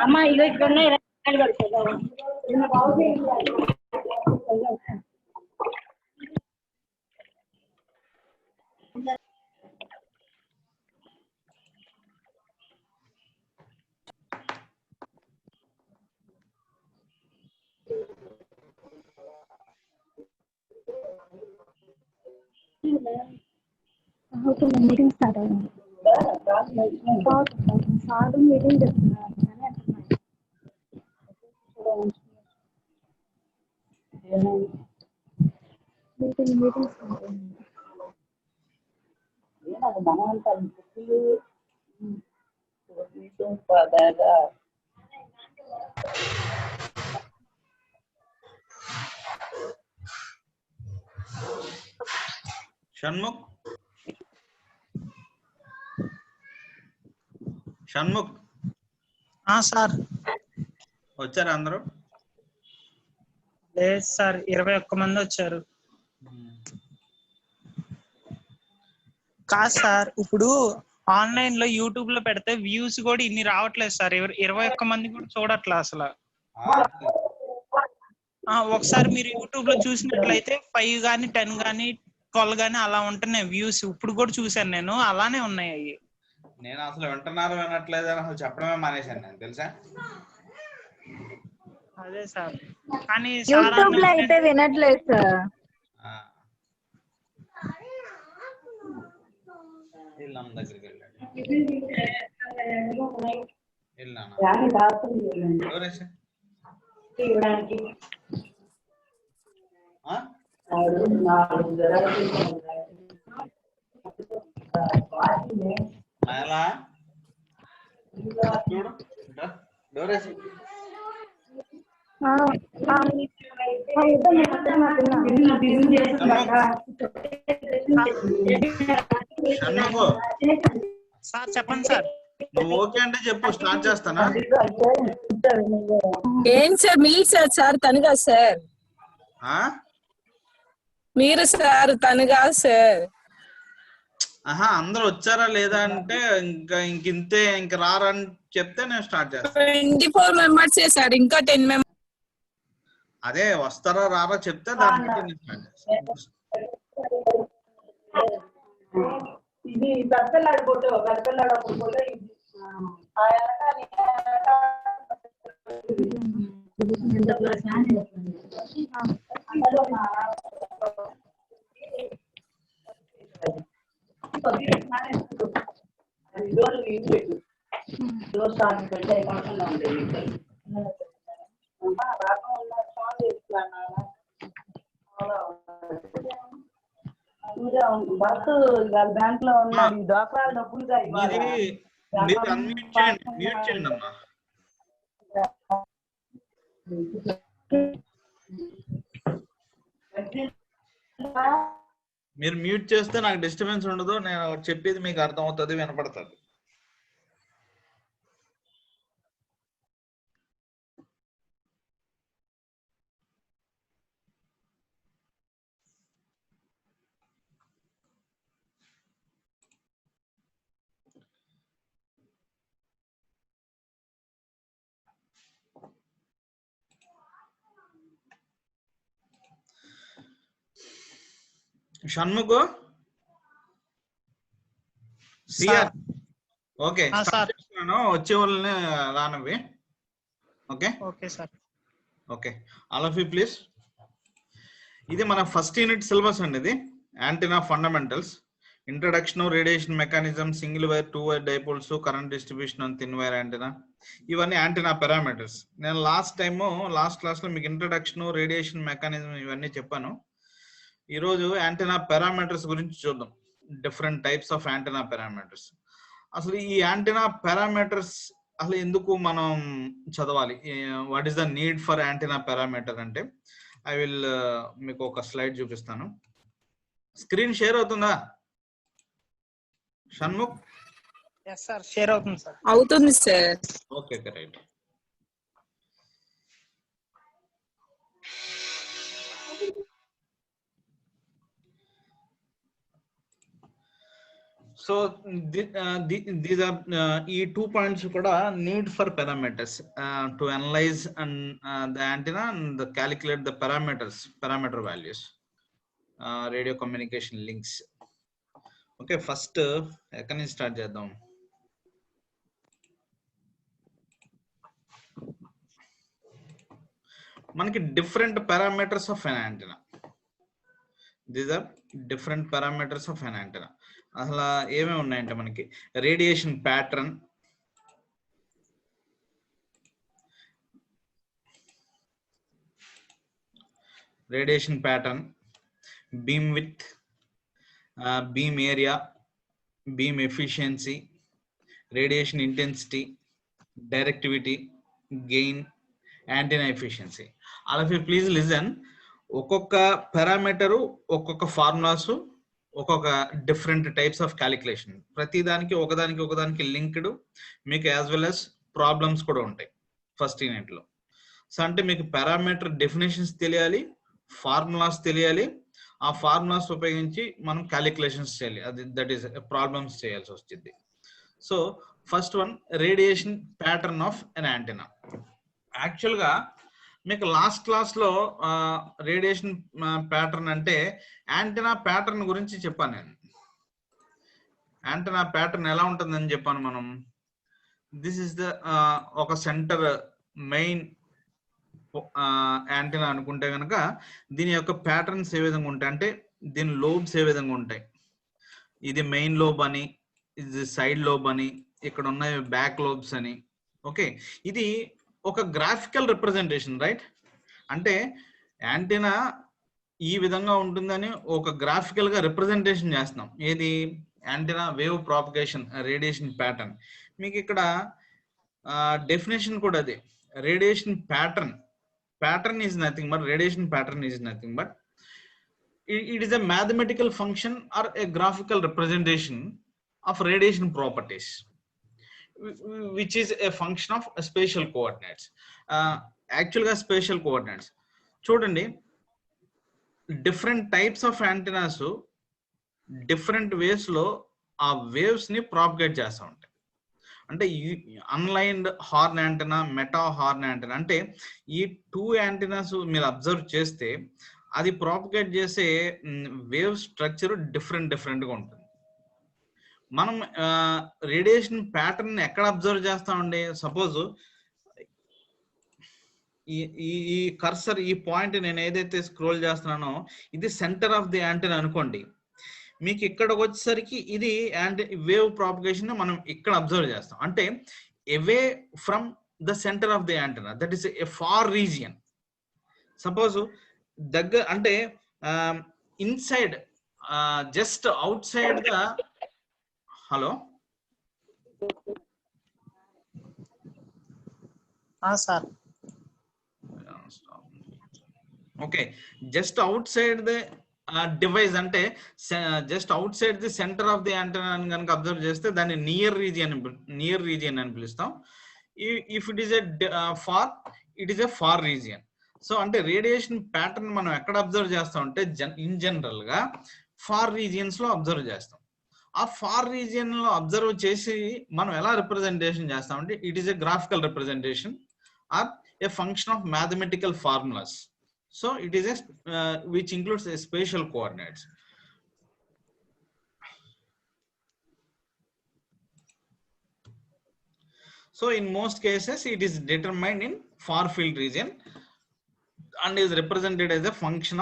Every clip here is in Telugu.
అమ్మా ఇగో ఇక్కడ మీటింగ్ స్టార్ట్ అయింది. సార్ మీటింగ్ చెప్తున్నారు మీటింగ్ స్టార్ట్ అయింది. షణ్ముఖ్ షణ్ముఖ్ సార్ వచ్చారా అందరూ? లేదు సార్, 21 మంది వచ్చారు. కాదు సార్, ఇప్పుడు ఆన్లైన్ లో యూట్యూబ్ లో పెడితే వ్యూస్ కూడా ఇన్ని రావట్లేదు సార్. 21 మంది కూడా చూడట్లే అసలు. ఒకసారి మీరు యూట్యూబ్ లో చూసినట్లయితే 5 గానీ 10 గానీ 12 గానీ అలా ఉంటున్నాయి వ్యూస్. ఇప్పుడు కూడా చూసాను నేను, అలానే ఉన్నాయి అవి. నేను అసలు వింటున్నారు వినట్లేదు అని అసలు చెప్పడమే మానేశాను నేను, తెలుసా? అదే సార్, కానీ యూట్యూబ్ లో అయితే వినట్లేదు సార్. వెళ్ళాం దగ్గరికి వెళ్ళాడు. వెళ్ళాను మేలా చూడు డోరేసి సార్ చెప్పండి సార్. నువ్వు ఓకే అంటే చెప్పు, స్టార్ట్ చేస్తానా? ఏం సార్ మీరు సార్ తను కాదు సార్. మీరు సార్ తను కాదు సార్. అందరూ వచ్చారా లేదా అంటే ఇంకింతే, ఇంక రారని చెప్తే నేను స్టార్ట్ చేస్తాను. 24 మెంబర్స్ సార్, ఇంకా 10 మెంబర్స్. అదే వస్తారా రారా చెప్తే దాన్ని బట్టి నేను స్టార్ట్ చేస్తాను. ఇది పెద్దలాడు ఫోటో, పెద్దలాడు ఫోటో బస్సు బ్యాంక్ లో ఉన్నది డోక్రా డబ్బులు మ్యూట్ చేయండి అమ్మా. మీరు మ్యూట్ చేస్తే నాకు డిస్టర్బెన్స్ ఉండదు, నేను చెప్పేది మీకు అర్థం అవుతుంది, వినపడుతుంది. షణ్ముఖ్ సిఆర్ ఓకే వచ్చే వాళ్ళని రానవి. Okay okay sir. Okay all of you please. ఇది మన ఫస్ట్ యూనిట్ సిలబస్ అండి. ఇది antenna fundamentals, introduction, radiation mechanism, single wire, 2 wire dipoles, current distribution and thin wire antenna, ఇవన్నీ యాంటీనా పారామీటర్స్. నేను లాస్ట్ క్లాస్ లో మీకు ఇంట్రడక్షన్, రేడియేషన్ మెకానిజం ఇవన్నీ చెప్పాను. ఈరోజు యాంటీనా పారామీటర్స్ గురించి చూద్దాం. Different types of antenna parameters. అసలు ఈ యాంటీనా పారామీటర్స్ అసలు ఎందుకు మనం చదవాలి, what is the need for antenna parameter అంటే ఐ విల్ మీకు ఒక స్లైడ్ చూపిస్తాను. స్క్రీన్ షేర్ అవుతుందా షణ్ముఖ్? yes sir, షేర్ అవుతుంది సార్. అవుతుంది sir. Okay right. So these are ఈ 2 పాయింట్స్ కూడా need for parameters to analyse and the antenna and calculate the parameter values, radio communication links. Okay, first ఎక్కడి నుంచి స్టార్ట్ చేద్దాం? మనకి different parameters of an antenna. These are different parameters of an antenna. అసలు ఏమేమి ఉన్నాయంటే మనకి radiation pattern, beam width, beam area, beam efficiency, radiation intensity, directivity, gain, antenna efficiency. అలాగే ప్లీజ్ లిజన్, ఒక్కొక్క పారామీటరు ఒక్కొక్క ఫార్ములాస్, ఒక్కొక్క డిఫరెంట్ టైప్స్ ఆఫ్ క్యాలిక్యులేషన్. ప్రతి దానికి ఒకదానికి లింక్డ్ మీకు యాజ్ వెల్ యాజ్ ప్రాబ్లమ్స్ కూడా ఉంటాయి ఫస్ట్ యూనిట్ లో. సో అంటే మీకు పారామీటర్ డెఫినేషన్స్ తెలియాలి, ఫార్ములాస్ తెలియాలి, ఆ ఫార్ములాస్ ఉపయోగించి మనం క్యాలిక్యులేషన్స్ చేయాలి, అది దట్ ఈస్ ప్రాబ్లమ్స్ చేయాల్సి వస్తుంది. So first one, radiation pattern of an antenna. Actual గా మీకు లాస్ట్ క్లాస్ లో రేడియేషన్ ప్యాటర్న్ అంటే యాంటెనా ప్యాటర్న్ గురించి చెప్పాను నేను. యాంటెనా ప్యాటర్న్ ఎలా ఉంటుందని చెప్పాను మనం. దిస్ ఇస్ ద ఒక సెంటర్ మెయిన్ యాంటెనా అనుకుంటే కనుక దీని యొక్క ప్యాటర్న్స్ ఏ విధంగా ఉంటాయి అంటే దీని లోబ్స్ ఏ విధంగా ఉంటాయి. ఇది మెయిన్ లోబ్ అని, ఇది సైడ్ లోబ్ అని, ఇక్కడ ఉన్నాయి బ్యాక్ లోబ్స్ అని. ఓకే, ఇది ఒక గ్రాఫికల్ రిప్రజెంటేషన్, రైట్? అంటే యాంటెనా ఈ విధంగా ఉంటుందని ఒక గ్రాఫికల్ గా రిప్రజెంటేషన్ చేస్తున్నాం. ఏది? Antenna wave propagation radiation pattern. మీకు ఇక్కడ డెఫినేషన్ కూడా అదే. Radiation pattern is nothing but it is a mathematical function or a graphical representation of radiation properties, which is a function of spatial coordinates. Actually spatial coordinates చూడండి, different types of antennas different ways లో ఆ వేవ్స్ ని ప్రాపగేట్ చేస్తూ ఉంటాయి. అంటే unlined horn antenna, meta horn antenna, అంటే ఈ 2 యాంటెనాస్ మీరు అబ్జర్వ్ చేస్తే అది ప్రాపగేట్ చేసే వేవ్ స్ట్రక్చర్ డిఫరెంట్ గా ఉంటుంది. మనం రేడియేషన్ ప్యాటర్న్ ఎక్కడ అబ్జర్వ్ చేస్తామండి? సపోజ్ ఈ కర్సర్, ఈ పాయింట్ నేను ఏదైతే స్క్రోల్ చేస్తున్నానో ఇది సెంటర్ ఆఫ్ ది యాంటెనా అనుకోండి. మీకు ఇక్కడికి వచ్చేసరికి ఇది వేవ్ ప్రాపగేషన్ మనం ఇక్కడ అబ్జర్వ్ చేస్తాం. అంటే away from the centre of the antenna, that is a far region. Suppose దగ్గర అంటే ఇన్సైడ్, జస్ట్ అవుట్ సైడ్ గా. Hello sir. Okay, just outside the device, అంటే just outside the centre of the antenna అని కనుక అబ్జర్వ్ చేస్తే దాన్ని నియర్ రీజియన్ అని పిలుస్తాం. If it is a far region. So అంటే రేడియేషన్ ప్యాటర్న్ మనం ఎక్కడ అబ్జర్వ్ చేస్తాం అంటే ఇన్ జనరల్ గా ఫార్ రీజియన్స్ లో అబ్జర్వ్ చేస్తాం. ఆ ఫార్ రీజియన్ లో అబ్జర్వ్ చేసి మనం ఎలా రిప్రజెంటేషన్ చేస్తాం అంటే it is a graphical representation or a function of mathematical formulas. So it is which includes a spatial coordinates. So in most cases it is determined in far field region and is represented as a function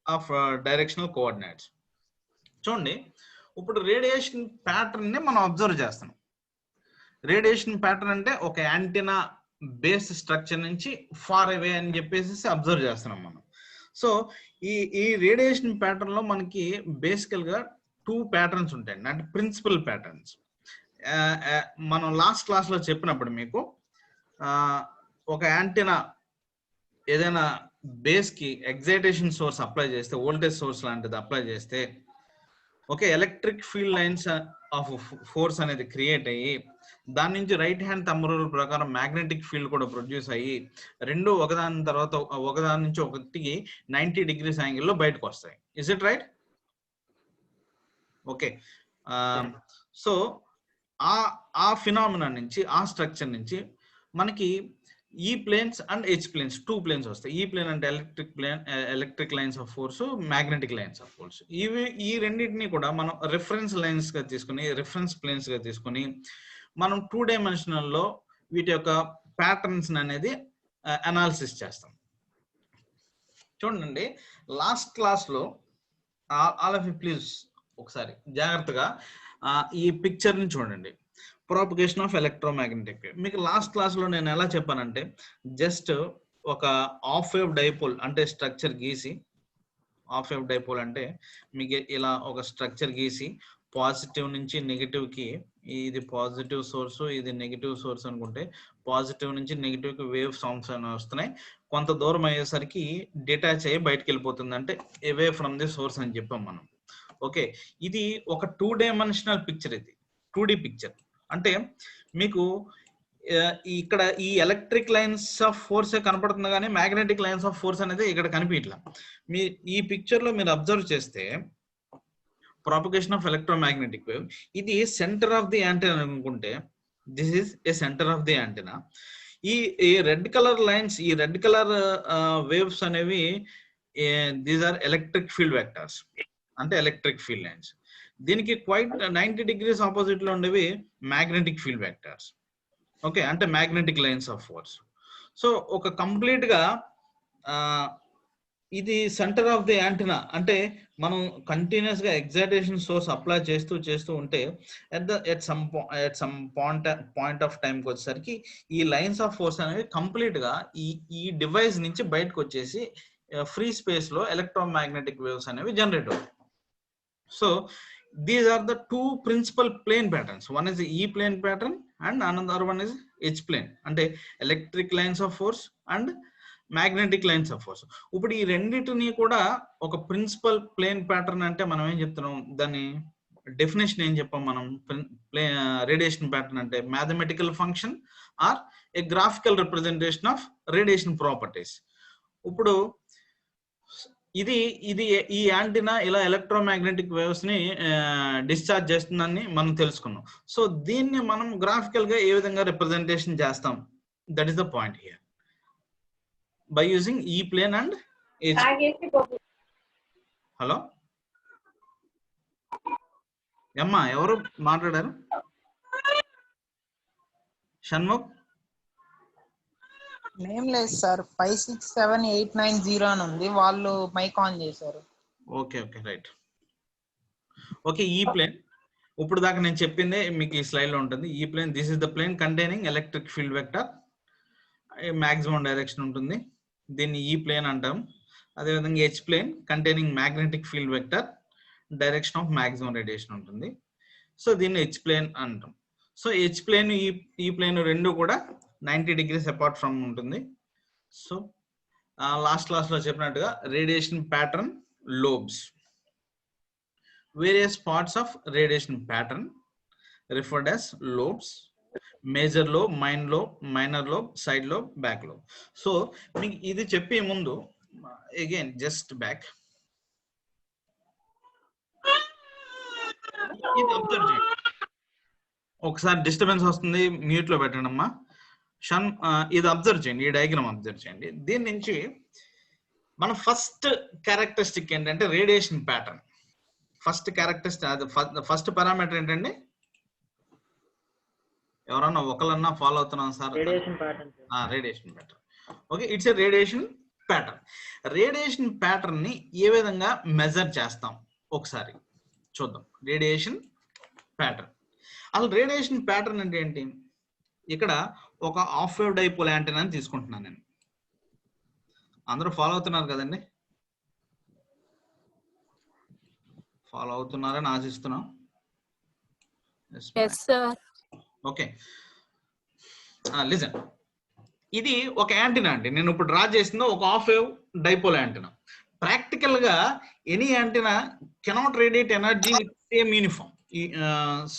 of directional coordinates. చూడండి, ఇప్పుడు రేడియేషన్ ప్యాటర్న్ ని మనం అబ్జర్వ్ చేస్తాం. రేడియేషన్ ప్యాటర్న్ అంటే ఒక యాంటెనా బేస్ స్ట్రక్చర్ నుంచి ఫార్ అవే అని చెప్పేసి అబ్జర్వ్ చేస్తున్నాం మనం. సో ఈ రేడియేషన్ ప్యాటర్న్ లో మనకి బేసికల్ గా 2 ప్యాటర్న్స్ ఉంటాయండి, అంటే ప్రిన్సిపల్ ప్యాటర్న్స్. మనం లాస్ట్ క్లాస్ లో చెప్పినప్పుడు మీకు ఒక యాంటెనా ఏదైనా బేస్ కి ఎగ్జైటేషన్ సోర్స్ అప్లై చేస్తే, వోల్టేజ్ సోర్స్ లాంటిది అప్లై చేస్తే, okay, electric field lines of force అనేది క్రియేట్ అయ్యి దాని నుంచి రైట్ హ్యాండ్ థంబ్ రూల్ ప్రకారం మ్యాగ్నెటిక్ ఫీల్డ్ కూడా ప్రొడ్యూస్ అయ్యి రెండు ఒకదాని నుంచి ఒకటికి 90 degrees యాంగిల్లో బయటకు వస్తాయి. Is it right? Okay, so ఆ ఫినామినా నుంచి, ఆ స్ట్రక్చర్ నుంచి మనకి ఈ planes and H planes, 2 planes వస్తాయి. ఈ ప్లేన్ అంటే electric lines of force, magnetic lines of force. ఈ రెండింటిని కూడా మనం రిఫరెన్స్ లైన్స్ గా తీసుకుని, రిఫరెన్స్ ప్లేన్స్ గా తీసుకుని మనం 2 డైమెన్షనల్ లో వీటి యొక్క ప్యాటర్న్స్ అనేది అనాలిసిస్ చేస్తాం. చూడండి, లాస్ట్ క్లాస్ లో ఆల్ ఆఫ్ యు ప్లీజ్ ఒకసారి జాగ్రత్తగా ఈ పిక్చర్ ని చూడండి. Propagation of electromagnetic wave. మీకు లాస్ట్ క్లాస్ లో నేను ఎలా చెప్పానంటే, జస్ట్ ఒక హాఫ్ వేవ్ డైపోల్ అంటే స్ట్రక్చర్ గీసి, హాఫ్ వేవ్ డైపోల్ అంటే మీకు ఇలా ఒక స్ట్రక్చర్ గీసి పాజిటివ్ నుంచి నెగిటివ్ కి, ఇది పాజిటివ్ సోర్స్, ఇది నెగిటివ్ సోర్స్ అనుకుంటే పాజిటివ్ నుంచి నెగిటివ్ కి వేవ్ సౌండ్స్ అనేవి వస్తున్నాయి. కొంత దూరం అయ్యేసరికి డిటాచ్ అయ్యి బయటకు వెళ్ళిపోతుంది, అంటే అవే ఫ్రమ్ ది సోర్స్ అని చెప్పాం మనం. ఓకే, ఇది ఒక 2 డైమెన్షనల్ పిక్చర్. ఇది 2D పిక్చర్. అంటే మీకు ఇక్కడ ఈ ఎలక్ట్రిక్ లైన్స్ ఆఫ్ ఫోర్స్ కనపడుతుంది, కానీ మ్యాగ్నెటిక్ లైన్స్ ఆఫ్ ఫోర్స్ అనేది ఇక్కడ కనిపించట్లా. ఈ పిక్చర్ లో మీరు అబ్జర్వ్ చేస్తే ప్రాపగేషన్ ఆఫ్ ఎలక్ట్రోమాగ్నెటిక్ వేవ్, ఇది సెంటర్ ఆఫ్ ది యాంటెనా అనుకుంటే, this is a centre of the antenna. ఈ రెడ్ కలర్ లైన్స్, ఈ రెడ్ కలర్ వేవ్స్ అనేవి these are electric field vectors, అంటే ఎలక్ట్రిక్ ఫీల్డ్ లైన్స్. దీనికి క్వైట్ 90 degrees ఆపోజిట్ లో ఉండేవి మ్యాగ్నెటిక్ ఫీల్డ్ వెక్టర్స్. ఓకే, అంటే magnetic lines of force. So ఒక కంప్లీట్ గా ఇది సెంటర్ ఆఫ్ ది యాంటెనా. అంటే మనం కంటిన్యూస్ గా ఎగ్జైటేషన్ సోర్స్ అప్లై చేస్తూ ఉంటే at some point of time కి వచ్చేసరికి ఈ లైన్స్ ఆఫ్ ఫోర్స్ అనేవి కంప్లీట్ గా ఈ డివైస్ నుంచి బయటకు వచ్చేసి ఫ్రీ స్పేస్ లో ఎలక్ట్రోమాగ్నెటిక్ వేవ్స్ అనేవి జనరేట్ అవుతాయి. So these are the 2 principal plane patterns. One is the E plane pattern and another one is H plane, అంటే electric lines of force and magnetic lines of force. ఇప్పుడు ఈ రెండింటిని కూడా ఒక ప్రిన్సిపల్ ప్లేన్ ప్యాటర్న్ అంటే మనం ఏం చెప్తున్నాం, దాని డెఫినేషన్ ఏం చెప్పాం మనం? రేడియేషన్ ప్యాటర్న్ అంటే mathematical function are A graphical representation of radiation properties. ఇప్పుడు ఇది ఈ యాంటీనా ఇలా ఎలక్ట్రోమాగ్నెటిక్ వేవ్స్ ని డిశ్చార్జ్ చేస్తుందని మనం తెలుసుకున్నాం. సో దీన్ని మనం గ్రాఫికల్ గా ఏ విధంగా రిప్రజెంటేషన్ చేస్తాం? That is the point here, by using ఈ ప్లేన్ అండ్ హెచ్. హలో అమ్మా, ఎవరు మాట్లాడారు? షణ్ముఖ్? ఏం లేదు సార్, 567890 అని ఉంది, వాళ్ళు మైక్ ఆన్ చేశారు. Okay right. ఓకే, ఈ ప్లేన్ ఇప్పుడు దాకా నేను చెప్పిందే మీకు ఈ స్లైడ్ లో ఉంటుంది. E plane, this is the plane containing electric field vector, maximum direction ఉంటుంది, దీన్ని ఈ ప్లేన్ అంటాం. అదేవిధంగా H plane containing magnetic field vector, direction of maximum radiation ఉంటుంది. సో దీన్ని హెచ్ ప్లేన్ అంటాం. So H plane, E plane రెండు కూడా 90 degrees అపార్ట్ ఫ్రమ్ ఉంటుంది. సో లాస్ట్ క్లాస్ లో చెప్పినట్టుగా radiation pattern lobes, various parts of radiation pattern referred as lobes, major lobe, minor lobe, side lobe, back lobe. So మీకు ఇది చెప్పే ముందు అగైన్ జస్ట్ బ్యాక్, ఇది అబ్జర్వ్ చేయండి. ఒకసారి డిస్టర్బెన్స్ వస్తుంది, మ్యూట్ లో పెట్టండి అమ్మా. ఇది అబ్జర్వ్ చేయండి, ఈ డయాగ్రామ్ అబ్జర్వ్ చేయండి. దీని నుంచి మన ఫస్ట్ క్యారెక్టరిస్టిక్ ఏంటంటే రేడియేషన్ ప్యాటర్న్. ఫస్ట్ పారామీటర్ ఏంటండి? ఎవరన్నా ఒకళ్ళన్నా ఫాలో అవుతున్నాం sir? Radiation pattern. Okay, it's a radiation pattern. Radiation pattern ని ఏ విధంగా మెజర్ చేస్తాం ఒకసారి చూద్దాం. రేడియేషన్ ప్యాటర్న్, అసలు రేడియేషన్ ప్యాటర్న్ అంటే ఏంటి? ఇక్కడ ఒక హాఫ్ వేవ్ డైపోల్ యాంటెనా అని తీసుకుంటున్నాను నేను. అందరూ ఫాలో అవుతున్నారు కదండి? ఫాలో అవుతున్నారని ఆశిస్తున్నాం. ఓకే, లిజన్, ఇది ఒక యాంటెనా అండి. నేను ఇప్పుడు డ్రా చేసింది ఒక half wave dipole antenna. Practical గా any antenna cannot radiate energy with same uniform,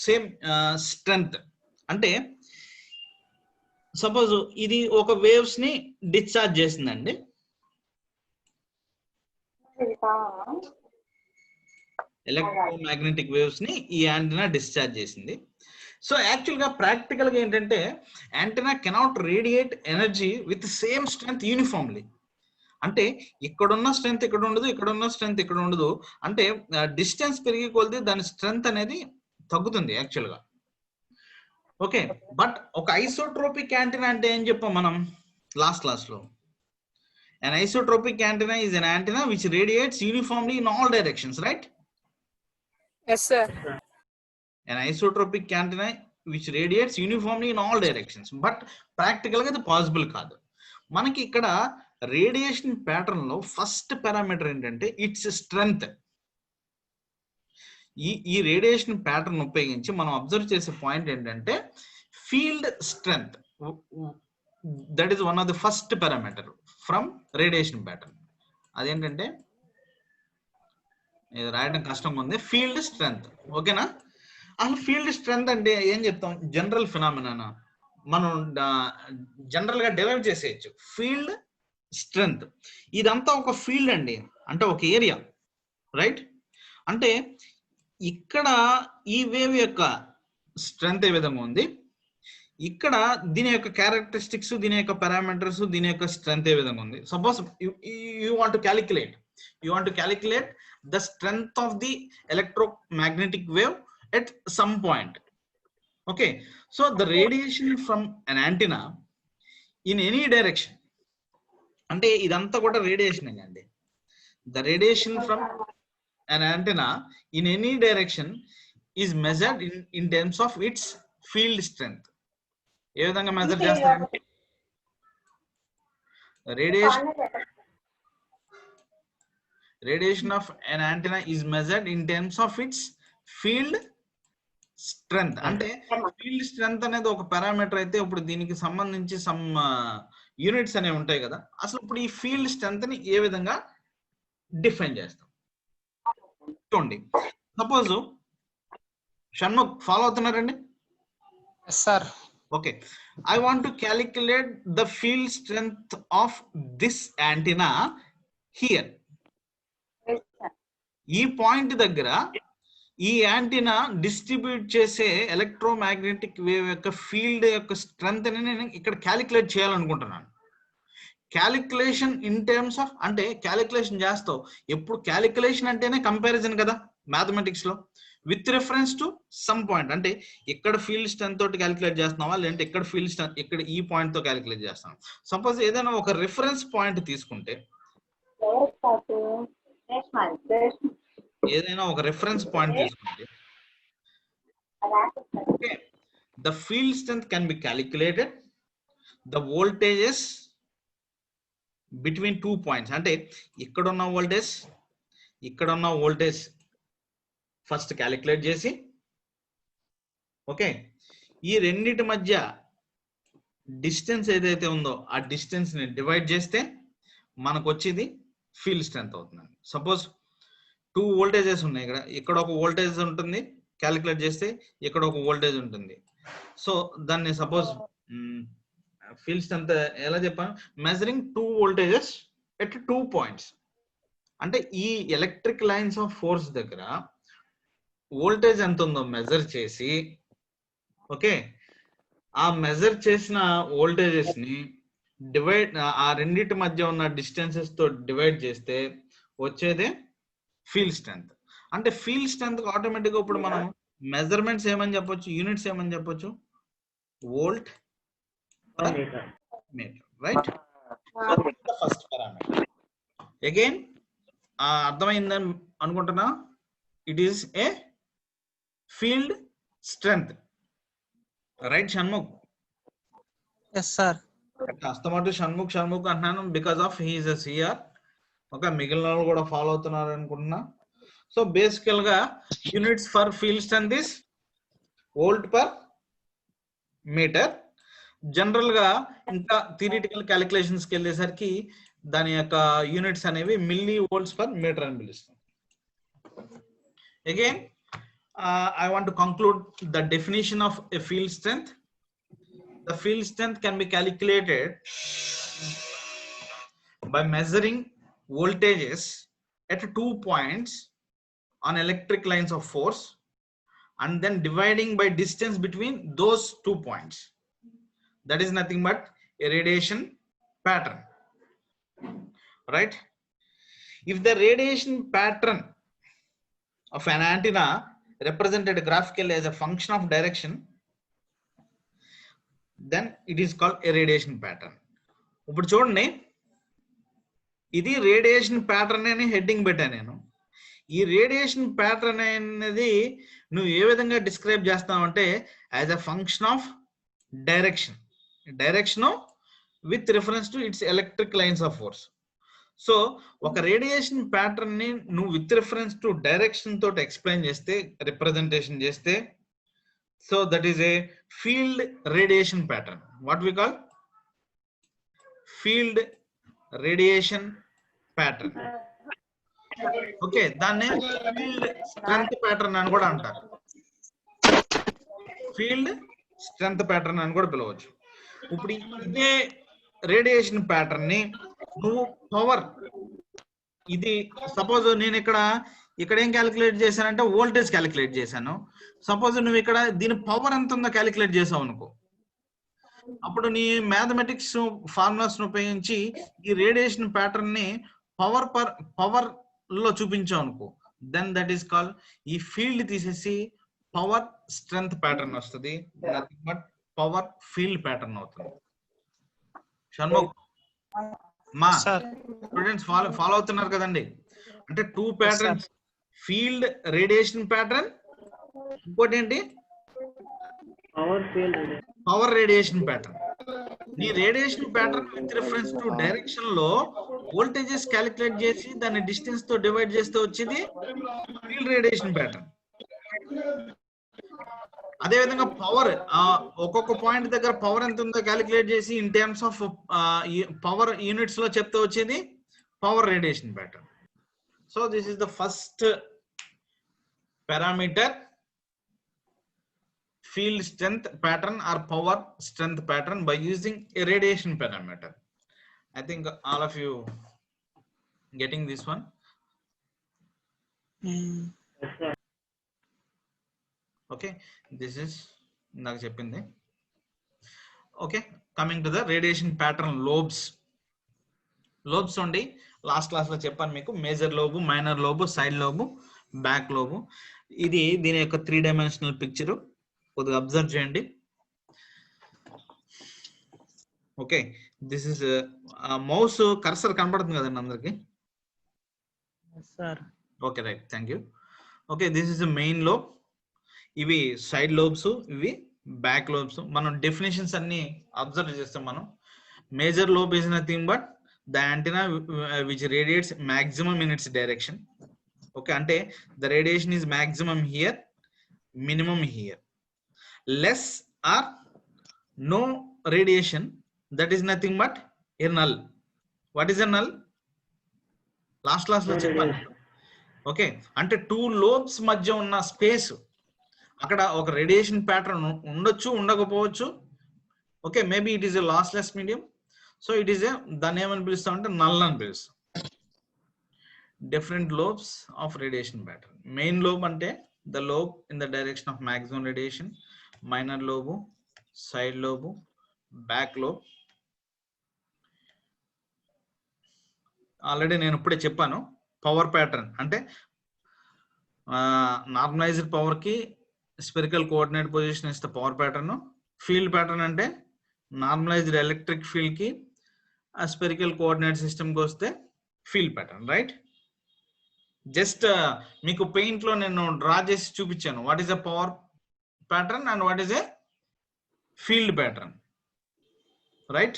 same strength. అంటే సపోజ్ ఇది ఒక వేవ్స్ ని డిశ్చార్జ్ చేసిందండి. ఎలక్ట్రోమాగ్నెటిక్ వేవ్స్ ని ఈ యాంటెనా డిశ్చార్జ్ చేసింది. సో యాక్చువల్ గా ప్రాక్టికల్ గా ఏంటంటే antenna cannot radiate energy with same strength uniformly. అంటే ఇక్కడున్న స్ట్రెంగ్త్ ఇక్కడ ఉండదు, ఇక్కడున్న స్ట్రెంగ్త్ ఇక్కడ ఉండదు. అంటే డిస్టెన్స్ పెరిగి కొలిది దాని స్ట్రెంగ్త్ అనేది తగ్గుతుంది యాక్చువల్ గా. ఓకే, బట్ ఒక ఐసోట్రోపిక్ యాంటెనా అంటే ఏం చెప్పాం మనం లాస్ట్ క్లాస్ లో? An isotropic antenna is an antenna which radiates uniformly in all directions, right? Yes, sir. An isotropic antenna which radiates uniformly in all directions. But practical గా ఇది పాసిబుల్ కాదు. మనకి ఇక్కడ రేడియేషన్ ప్యాటర్న్ లో ఫస్ట్ పారామీటర్ ఏంటంటే ఇట్స్ స్ట్రెంగ్త్. ఈ రేడియేషన్ ప్యాటర్న్ ఉపయోగించి మనం అబ్జర్వ్ చేసే పాయింట్ ఏంటంటే field strength. That is one of the first parameter from radiation pattern. అదేంటంటే ఇది రాయడం కష్టంగా ఉంది, ఫీల్డ్ స్ట్రెంగ్త్. ఓకేనా? అసలు ఫీల్డ్ స్ట్రెంగ్త్ అంటే ఏం చెప్తాం? జనరల్ ఫినామినా మనం జనరల్ గా డెరైవ్ చేసేయచ్చు. ఫీల్డ్ స్ట్రెంగ్త్ ఇదంతా ఒక ఫీల్డ్ అండి, అంటే ఒక ఏరియా, రైట్? అంటే ఇక్కడ ఈ వేవ్ యొక్క స్ట్రెంగ్త్ ఏ విధంగా ఉంది, ఇక్కడ దీని యొక్క క్యారెక్టరిస్టిక్స్, దీని యొక్క పారామీటర్స్, దీని యొక్క స్ట్రెంగ్త్ ఏ విధంగా ఉంది. Suppose you want to calculate the strength of the electromagnetic wave at some point. Okay, so the radiation from an antenna in any direction, అంటే ఇదంతా కూడా రేడియేషన్ అండి. The radiation from an antenna in any direction is measured in terms of its field strength. ఏ విధంగా మెజర్ చేస్తారంటే radiation of an antenna is measured in terms of its field strength. అంటే ఫీల్డ్ స్ట్రెంగ్త్ అనేది ఒక పారామీటర్ అయితే ఇప్పుడు దీనికి సంబంధించి సమ్ యూనిట్స్ అనేవి ఉంటాయి కదా. అసలు ఇప్పుడు ఈ ఫీల్డ్ స్ట్రెంగ్త్ ని ఏ విధంగా డిఫైన్ చేస్తాం చూడండి. సపోజ్ షణ్ముఖ్ ఫాలో అవుతున్నారండి? Sir Okay, I want to calculate the field strength of this antenna here. ఈ పాయింట్ దగ్గర ఈ యాంటీనా డిస్ట్రిబ్యూట్ చేసే ఎలక్ట్రోమాగ్నెటిక్ వేవ్ యొక్క ఫీల్డ్ యొక్క స్ట్రెంగ్త్ ని నేను ఇక్కడ క్యాలిక్యులేట్ చేయాలనుకుంటున్నాను. క్యాలిక్యులేషన్ ఇన్ టర్మ్స్ ఆఫ్, అంటే క్యాలిక్యులేషన్ చేస్తావు ఎప్పుడు? క్యాలిక్యులేషన్ అంటేనే కంపారిజన్ కదా మ్యాథమెటిక్స్ లో, with reference to some point. అంటే ఇక్కడ ఫీల్డ్ స్ట్రెంగ్త్ తోటి క్యాలిక్యులేట్ చేస్తున్నావా, లేదంటే ఇక్కడ ఫీల్డ్ స్ట్రెంగ్త్ ఇక్కడ ఈ పాయింట్ తో క్యాలిక్యులేట్ చేస్తాం. సపోజ్ ఏదైనా ఒక రిఫరెన్స్ పాయింట్ తీసుకుంటే, the field strength can be calculated, the voltages between 2 points. అంటే ఇక్కడ ఉన్న వోల్టేజ్ ఫస్ట్ క్యాలిక్యులేట్ చేసి, ఓకే, ఈ రెండిటి మధ్య డిస్టెన్స్ ఏదైతే ఉందో ఆ డిస్టెన్స్ ని డివైడ్ చేస్తే మనకు వచ్చేది ఫీల్డ్ స్ట్రెంగ్త్ అవుతుంది. సపోజ్ 2 వోల్టేజెస్ ఉన్నాయి, ఇక్కడ ఒక వోల్టేజ్ ఉంటుంది, క్యాలిక్యులేట్ చేస్తే ఇక్కడ ఒక వోల్టేజ్ ఉంటుంది. సో దాన్ని సపోజ్ ఫీల్డ్ స్ట్రెంగ్త్ ఎలా చెప్పాను? Measuring 2 voltages at 2 points. అంటే ఈ ఎలక్ట్రిక్ లైన్స్ ఆఫ్ ఫోర్స్ దగ్గర వోల్టేజ్ ఎంత ఉందో మెజర్ చేసి, ఓకే, ఆ మెజర్ చేసిన వోల్టేజెస్ ని డివైడ్, ఆ రెండింటి మధ్య ఉన్న డిస్టెన్సెస్ తో డివైడ్ చేస్తే వచ్చేదే ఫీల్డ్ స్ట్రెంగ్త్. అంటే ఫీల్డ్ స్ట్రెంగ్త్ ఆటోమేటిక్ గా ఇప్పుడు మనం మెజర్మెంట్స్ ఏమని చెప్పొచ్చు, యూనిట్స్ ఏమని చెప్పొచ్చు? Volt per metre, right? First parameter. Again అర్థమైందని అనుకుంటున్నా. It is a field strength, right Shanmukh? Yes sir. అస్తమాటు షణ్ముఖ్ అంటున్నాను because of he is a CR. Okay, మిగిలిన వాళ్ళు కూడా ఫాలో అవుతున్నారు అనుకుంటున్నా. సో బేసికల్ గా units for field strength is volt per metre. General గా ఇంకా థియరిటికల్ క్యాలిక్యులేషన్స్ కి వెళ్ళేసరికి దాని యొక్క యూనిట్స్ అనేవి మిల్లీ వోల్ట్స్ పర్ మీటర్ అని పిలుస్తాం. Again I want to conclude the definition of a field strength. The field strength can be calculated by measuring voltages at 2 points on electric lines of force and then dividing by distance between those 2 points. That is nothing but a radiation pattern, right? If the radiation pattern of an antenna represented graphically as a function of direction, then it is called a radiation pattern. ఇప్పుడు చూడండి, ఇది రేడియేషన్ ప్యాటర్న్ అని హెడ్డింగ్ పెట్టాను నేను. ఈ రేడియేషన్ ప్యాటర్న్ అనేది నువ్వు ఏ విధంగా డిస్క్రైబ్ చేస్తావు అంటే as a function of direction with reference to its electric lines of force. So ఒక రేడియేషన్ ప్యాటర్న్ ని నువ్వు విత్ రిఫరెన్స్ టు డైరెక్షన్ తోటి ఎక్స్ప్లెయిన్ చేస్తే, రిప్రజెంటేషన్ చేస్తే, so that is a field radiation pattern. What we call field radiation pattern. Okay, దాన్ని ఫీల్డ్ స్ట్రెంత్ ప్యాటర్న్ అని కూడా అంటారు. ఫీల్డ్ స్ట్రెంత్ ప్యాటర్న్ అని కూడా పిలవచ్చు. ఇప్పుడు ఇదే రేడియేషన్ ప్యాటర్న్ ని నువ్వు పవర్, ఇది సపోజ్ నేను ఇక్కడ ఏం క్యాలిక్యులేట్ చేశానంటే వోల్టేజ్ క్యాలిక్యులేట్ చేశాను. సపోజ్ నువ్వు ఇక్కడ దీని పవర్ ఎంత ఉందో క్యాలిక్యులేట్ చేసావు అనుకో, అప్పుడు నీ మ్యాథమెటిక్స్ ఫార్ములాస్ ఉపయోగించి ఈ రేడియేషన్ ప్యాటర్న్ ని పవర్ లో చూపించావు అనుకో, దెన్ దట్ ఈస్ కాల్, ఈ ఫీల్డ్ తీసేసి పవర్ స్ట్రెంత్ ప్యాటర్న్ వస్తుంది, nothing but power field pattern అవుతుంది. షణ్ముఖ్ మా స్టూడెంట్స్ ఫాలో అవుతున్నారు కదండి? అంటే 2 ప్యాటర్న్స్, ఫీల్డ్ రేడియేషన్ ప్యాటర్న్, ఇంకోటి ఏంటి పవర్ రేడియేషన్ ప్యాటర్న్. ఈ radiation pattern with reference to direction లో వోల్టేజెస్ క్యాలిక్యులేట్ చేసి దాన్ని డిస్టెన్స్ తో డివైడ్ చేస్తే వచ్చేది ఫీల్డ్ రేడియేషన్ ప్యాటర్న్. అదే విధంగా పవర్, ఒక్కొక్క పాయింట్ దగ్గర పవర్ ఎంత ఉందో క్యాలిక్యులేట్ చేసి in terms of power units లో చెప్తే వచ్చేది power radiation pattern. So this is the first parameter, field strength pattern or power strength pattern by using a radiation parameter. I think all of you getting this one. Okay, this is నాకు చెప్పింది. Okay, coming to the radiation pattern lobes. Lobes ఉండి లాస్ట్ క్లాస్ లో చెప్పాను మీకు, major lobe, minor lobe, side lobe, back lobe. ఇది దీని యొక్క 3 డైమెన్షనల్ పిక్చర్, కొద్దిగా అబ్జర్వ్ చేయండి. Okay, this is mouse cursor కనపడుతుంది కదండి అందరికి? Okay, right, thank you. Okay, this is main lobe, ఇవి సైడ్ లోబ్స్, ఇవి బ్యాక్ లోబ్స్. మనం డెఫినేషన్స్ అన్ని అబ్జర్వ్ చేస్తాం. మనం major lobe is nothing but the antenna which radiates maximum in its direction. Okay, అంటే the radiation is maximum here, minimum here. Less or no radiation, that is nothing but a null. What is a null? Last class lo cheppanu. Okay, ante 2 lobes madhya unna space, akkada oka radiation pattern undochu undakapovachu. Okay, maybe it is a lossless medium, so it is a, dani em ani pilustam ante null ani pilustam. Different lobes of radiation pattern. Main lobe ante the lobe in the direction of maximum radiation, minor lobe, side lobe, back lobe. Already నేను ఇప్పుడే చెప్పాను, పవర్ ప్యాటర్న్ అంటే నార్మలైజ్డ్ పవర్ కి స్పెరికల్ కోఆర్డినేట్ పొజిషన్ ఇస్తే పవర్ ప్యాటర్న్. ఫీల్డ్ ప్యాటర్న్ అంటే నార్మలైజ్డ్ ఎలక్ట్రిక్ ఫీల్డ్ కి ఆ స్పెరికల్ కోఆర్డినేట్ సిస్టమ్ కి వస్తే ఫీల్డ్ ప్యాటర్న్, రైట్? జస్ట్ మీకు పెయింట్ లో నేను డ్రా చేసి చూపించాను what is a power pattern and what is a field pattern, right?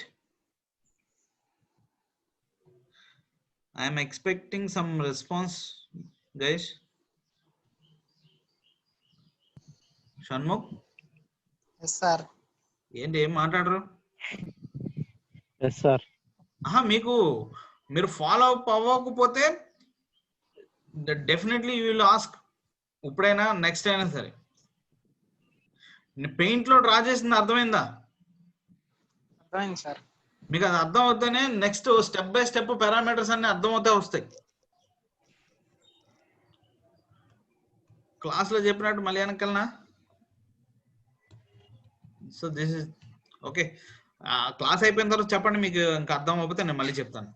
I am expecting some response, guys. Shanmukh, yes sir. ఏంటి ఏం మాట్లాడరు? yes sir. మీకు మీరు ఫాలో అప్ అవ్వకపోతే డెఫినెట్లీ యూ విల్ ఆస్క్, ఇప్పుడైనా నెక్స్ట్ అయినా సరే. పెయింట్ లో డ్రా చేసింది అర్థమైందా? అర్థమైంది సార్. మీకు అది అర్థం అవుతానే next step by step parameters అన్ని అర్థం అవుతా వస్తాయి. క్లాస్ లో చెప్పినట్టు మళ్ళీ వెనకాలనా? So this is okay. Class అయిపోయిన తర్వాత చెప్పండి, మీకు ఇంకా అర్థం అవ్వకపోతే నేను మళ్ళీ చెప్తాను.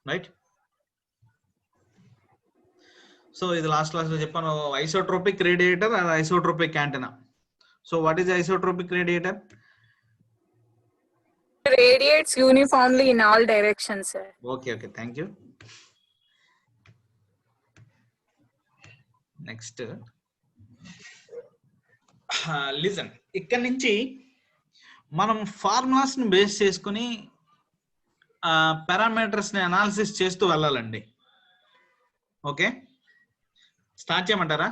రైట్. సో ఇది లాస్ట్ క్లాస్ లో చెప్పాను, isotropic radiator and isotropic antenna. So what is isotropic radiator? Radiates uniformly in all directions, sir. Okay okay, thank you. Next listen. ఇక్కడ నుంచి మనం ఫార్ములాస్ ని బేస్ చేసుకుని పారామీటర్స్ ని అనాలిసిస్ చేస్తూ వెళ్ళాలండి. ఓకే, స్టార్ట్ చేయమంటారా?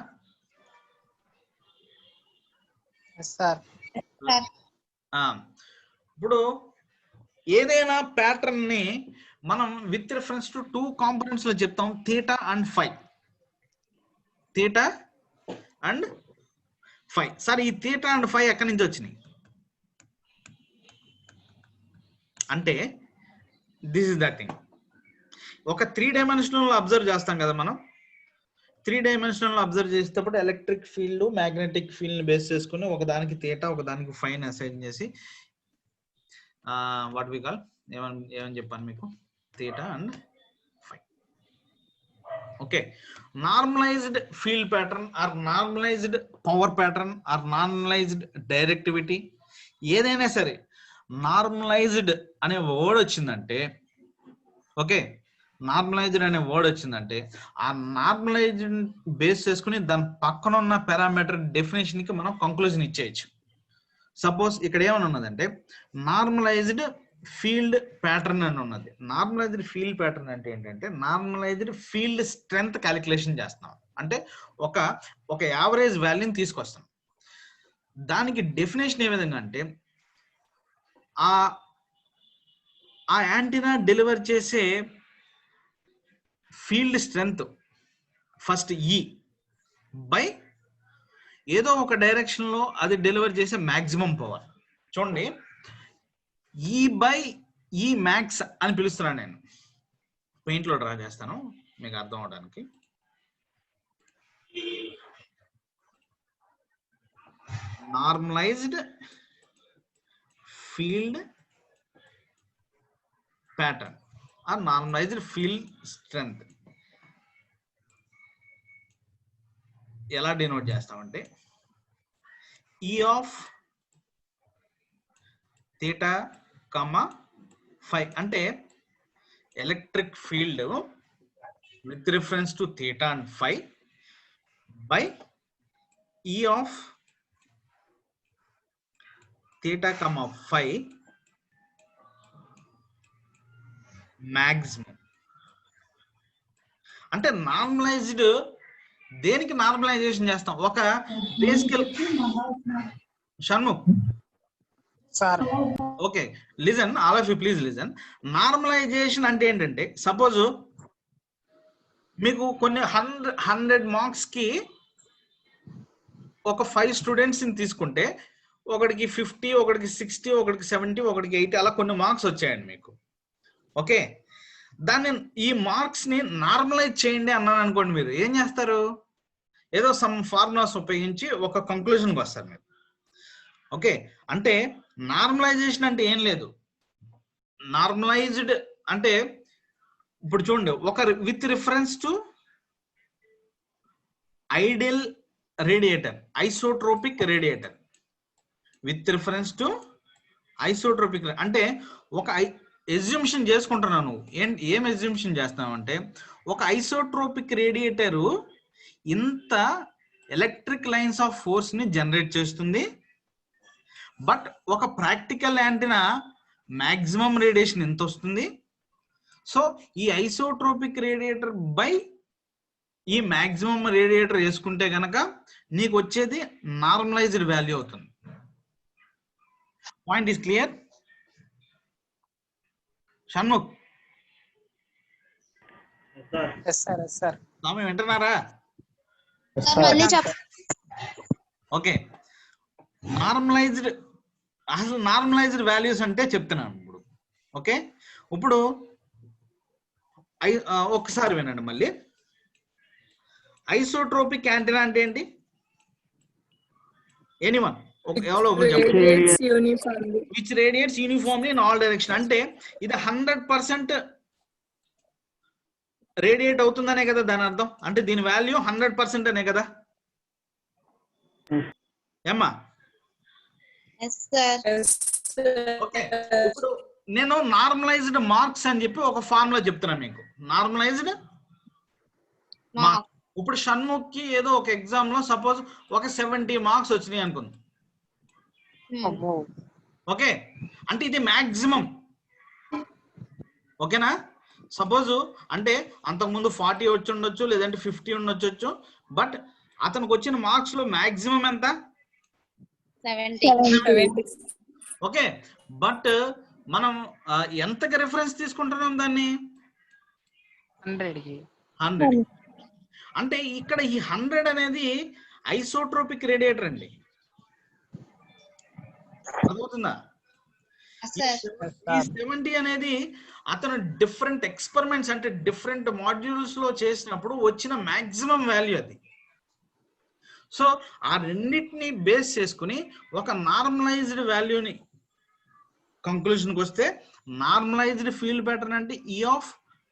ఇప్పుడు ఏదైనా ప్యాటర్న్ ని మనం విత్ రిఫరెన్స్ టు 2 కాంపోనెంట్స్ లో చెప్తాం, theta and phi. Theta and phi. Sir ఈ థీటా అండ్ ఫై ఎక్కడి నుంచి వచ్చినాయి అంటే దిస్ ఇస్ దట్ థింగ్. ఒక 3 డైమెన్షనల్ అబ్జర్వ్ చేస్తాం కదా మనం. 3 డైమెన్షనల్ అబ్జర్వ్ చేసేటప్పుడు ఎలక్ట్రిక్ ఫీల్డ్, మ్యాగ్నెటిక్ ఫీల్డ్ ని బేస్ చేసుకుని ఒకదానికి థీటా ఒకదానికి ఫై ని అసైన్ చేసి వాట్ వి కాల్ ఏమని చెప్పాను మీకు, theta and phi. Okay, normalised field pattern or normalised power pattern or normalised directivity, ఏదైనా సరే నార్మలైజ్డ్ అనే వర్డ్ వచ్చిందంటే, ఓకే, నార్మలైజ్డ్ అనే వర్డ్ వచ్చిందంటే ఆ నార్మలైజ్డ్ బేస్ చేసుకుని దాని పక్కన ఉన్న పారామీటర్ డెఫినేషన్ కి మనం కంక్లూజన్ ఇచ్చేయచ్చు. సపోజ్ ఇక్కడ ఏమని ఉన్నదంటే నార్మలైజ్డ్ ఫీల్డ్ ప్యాటర్న్ అని ఉన్నది. నార్మలైజ్డ్ ఫీల్డ్ ప్యాటర్న్ అంటే ఏంటంటే నార్మలైజ్డ్ ఫీల్డ్ స్ట్రెంగ్త్ క్యాలిక్యులేషన్ చేస్తాం. అంటే ఒక యావరేజ్ వాల్యూని తీసుకొస్తాం. దానికి డెఫినేషన్ ఏ విధంగా అంటే ఆ యాంటీనా డెలివర్ చేసే ఫీల్డ్ స్ట్రెంగ్త్ ఫస్ట్ ఈ బై ఏదో ఒక డైరెక్షన్ లో అది డెలివర్ చేసే మాక్సిమం పవర్. చూడండి, ఈ బై ఈ మ్యాక్స్ అని పిలుస్తున్నాను నేను. పెయింట్ లో డ్రా చేస్తాను మీకు అర్థం అవడానికి. Normalised field pattern or normalised field strength ఎలా డినోట్ చేస్తామంటే E of theta comma phi అంటే electric field with reference to theta and phi by E of theta comma phi maximum. అంటే నార్మలైజ్డ్ దేనికి నార్మలైజేషన్ చేస్తాం? ఒక బేసికల్ Shanmukh sir. Okay, listen, all of you please listen. Normalisation అంటే ఏంటంటే సపోజ్ మీకు కొన్ని 100 మార్క్స్ కి ఒక 5 స్టూడెంట్స్ ని తీసుకుంటే ఒకడికి 50, ఒకడికి 60, ఒకడికి 70, ఒకడికి 80 అలా కొన్ని మార్క్స్ వచ్చాయండి మీకు. ఓకే, దాన్ని ఈ మార్క్స్ ని నార్మలైజ్ చేయండి అన్నాను అనుకోండి, మీరు ఏం చేస్తారు? ఏదో సమ్ ఫార్ములాస్ ఉపయోగించి ఒక కంక్లూజన్కి వస్తారు మీరు. ఓకే, అంటే నార్మలైజేషన్ అంటే ఏం లేదు. నార్మలైజ్డ్ అంటే ఇప్పుడు చూడండి, ఒక with reference to ideal radiator, isotropic radiator, with reference to isotropic అంటే ఒక ఎస్యూమ్షన్ చేసుకుంటున్నాను. ఏం ఎస్యూమ్షన్ చేస్తామంటే ఒక ఐసోట్రోపిక్ రేడియేటరు ఇంత ఎలక్ట్రిక్ లైన్స్ ఆఫ్ ఫోర్స్ ని జనరేట్ చేస్తుంది. బట్ ఒక ప్రాక్టికల్ యాంటీనా మాక్సిమం రేడియేషన్ ఎంత వస్తుంది? సో ఈ ఐసోట్రోపిక్ రేడియేటర్ బై ఈ మాక్సిమం రేడియేటర్ వేసుకుంటే గనక నీకు వచ్చేది నార్మలైజ్డ్ వాల్యూ అవుతుంది. Point is clear? Shanmukh, Swami వింటున్నారా? ఓకే, నార్మలైజ్డ్, అసలు నార్మలైజ్డ్ వాల్యూస్ అంటే చెప్తున్నాను ఇప్పుడు. ఓకే, ఇప్పుడు ఒక్కసారి వినండి మళ్ళీ. ఐసోట్రోపిక్ యాంటీనా అంటే ఏంటి? ఎనీవన్ ఎవరో ఒకరు చెప్పండి. Radiates uniformly. Which radiates uniformly in all direction. అంటే ఇది 100% రేడియేట్ అవుతుందనే కదా దాని అర్థం. అంటే దీని వాల్యూ 100% అనే కదా ఏమ్మా? Yes, sir. ఓకే, ఇప్పుడు నేను నార్మలైజ్డ్ మార్క్స్ అని చెప్పి ఒక ఫార్ములా చెప్తున్నా మీకు. Normalised marks. ఇప్పుడు షణ్ముఖ్ కి ఏదో ఒక ఎగ్జామ్ లో సపోజ్ ఒక 70 మార్క్స్ వచ్చినాయి అనుకుంది. ఓకే, అంటే ఇది మాక్సిమం. ఓకేనా? సపోజ్ అంటే అంతకుముందు 40 వచ్చి ఉండొచ్చు, లేదంటే 50 ఉండొచ్చు. బట్ అతనికి వచ్చిన మార్క్స్ లో మాక్సిమం ఎంత? 70. ఓకే, బట్ మనం ఎంతకి రిఫరెన్స్ తీసుకుంటున్నాం దాన్ని? 100. అంటే ఇక్కడ ఈ 100 అనేది ఐసోట్రోపిక్ రేడియేటర్ అండి. అర్థమవుతుందా? ఈ 70 అనేది అతను డిఫరెంట్ ఎక్స్పెరిమెంట్స్ అంటే డిఫరెంట్ మాడ్యూల్స్ లో చేసినప్పుడు వచ్చిన మాక్సిమం వాల్యూ అది. సో ఆ రెండింటిని బేస్ చేసుకుని ఒక నార్మలైజ్డ్ వాల్యూని కంక్లూజన్కి వస్తే నార్మలైజ్డ్ ఫీల్డ్ ప్యాటర్న్ అంటే E of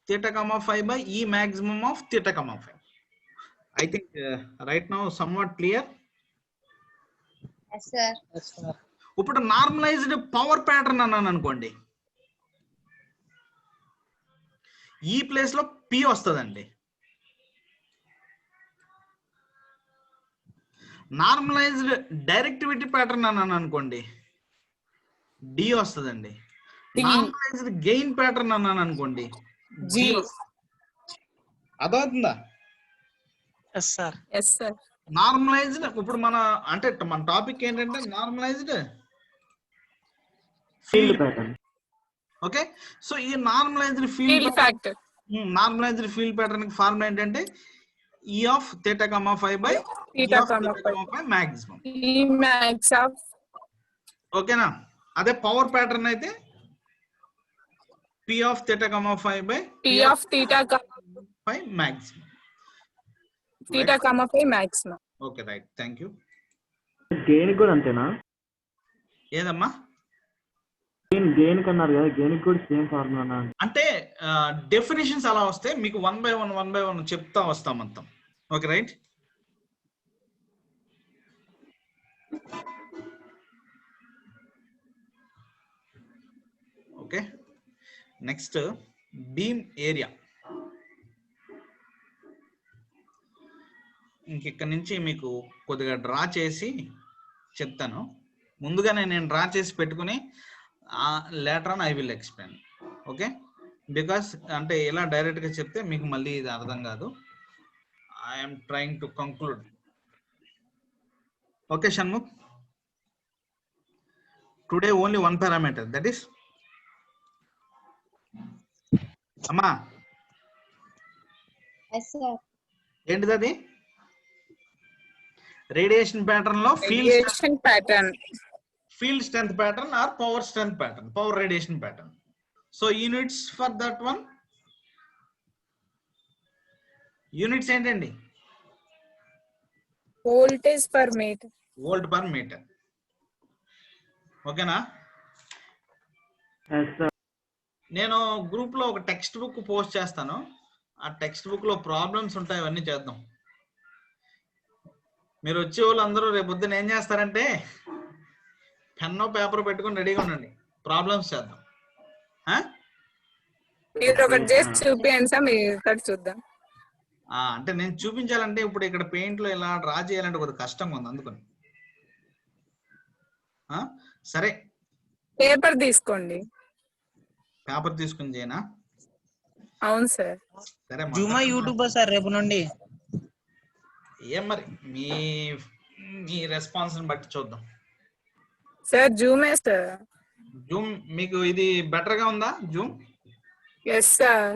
theta comma phi by E maximum of theta comma phi. I think right now somewhat clear. Yes, sir. ఇప్పుడు నార్మలైజ్డ్ పవర్ ప్యాటర్న్ అన్నాను అనుకోండి, ఈ ప్లేస్ లో P వస్తుందండి. నార్మలైజ్డ్ డైరెక్టివిటీ ప్యాటర్న్ అన్నాను అనుకోండి, D వస్తుందండి. నార్మలైజ్డ్ గెయిన్ ప్యాటర్న్ అన్నాను అనుకోండి, G. అదవుతుందా? Yes, sir. Yes, sir. Normalised ఇప్పుడు మన అంటే మన టాపిక్ ఏంటంటే normalised field pattern. Okay, so ఈ normalised Field factor. Normalised field pattern కి ఫార్ములా ఏంటంటే E of theta comma phi by Theta E of comma theta comma phi maximum. E max of ఓకేనా? అదే పవర్ ప్యాటర్న్ అయితే P of theta comma phi by P of theta comma phi maximum. theta comma phi maximum. Okay, right, thank you. Gain కూడా అంతేనా? ఏదమ్మా? గెయిన్ కన్నారు కదా, గెయిన్ కూడా సేమ్ ఫార్ములా అంటే డెఫినేషన్స్ అలా వస్తే మీకు 1 by 1 చెప్తా వస్తాం మొత్తం. Okay, right. Okay, next beam area. ఇంక నుంచి మీకు కొద్దిగా డ్రా చేసి చెప్తాను. ముందుగానే నేను డ్రా చేసి పెట్టుకుని later on I will explain. Okay, because అంటే ఇలా డైరెక్ట్ గా చెప్తే మీకు మళ్ళీ ఇది అర్థం కాదు. I'm trying to conclude. Okay Shanmukh, today only 1 parameter, that is అమ్మా. Yes, sir. ఏంటిది అది? రేడియేషన్ ప్యాటర్న్ లో Radiation pattern. field strength pattern or power strength pattern, power radiation pattern. So units for that one, units ఏంటండి? Voltage per meter. Volt per metre. ఓకేనా? నేను గ్రూప్ లో ఒక టెక్స్ట్ బుక్ పోస్ట్ చేస్తాను. ఆ టెక్స్ట్ బుక్ లో ప్రాబ్లమ్స్ ఉంటాయి, అవన్నీ చేద్దాం. మీరు వచ్చే వాళ్ళు అందరూ రేపు పొద్దున్న ఏం చేస్తారంటే పెన్నో పేపర్ పెట్టుకొని రెడీగా ఉండండి, ప్రాబ్లమ్స్ చేద్దాం. మీరు ఒకటి చేసి చూపించండి సార్, మీరు ఇక్కడ చూద్దాం. అంటే నేను చూపించాలంటే ఇప్పుడు ఇక్కడ పెయింట్ లో ఇలా డ్రా చేయాలంటే కొద్దిగా కష్టంగా ఉంది, అందుకని. సరే, పేపర్ తీసుకోండి. పేపర్ తీసుకుని చేయనా? అవును సార్. సరే, జూమా యూట్యూబ్ సార్ రేపు నుండి. ఏం మరి మీ రెస్పాన్స్ బట్టి చూద్దాం. Sir Jhoome sir. జూమ్ మీకు ఇది బెటర్ గా ఉందా? జూమ్? Yes sir.